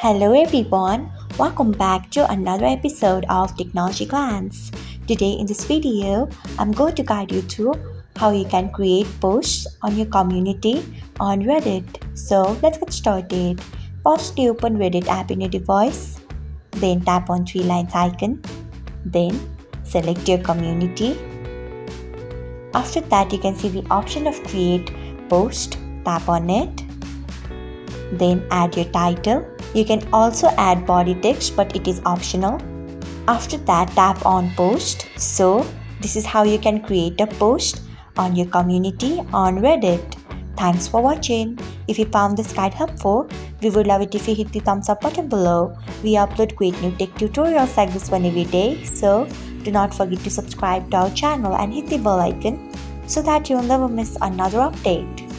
Hello everyone, welcome back to another episode of Technologyglance. Today in this video, I'm going to guide you through how you can create posts on your community on Reddit. So let's get started. First, you open Reddit app in your device, then tap on three lines icon, then select your community. After that, you can see the option of create post, tap on it, then add your title. You can also add body text, but it is optional. After that, tap on post. So this is how you can create a post on your community on Reddit. Thanks for watching. If you found this guide helpful, we would love it if you hit the thumbs up button below. We upload great new tech tutorials like this one every day, so do not forget to subscribe to our channel and hit the bell icon so that you'll never miss another update.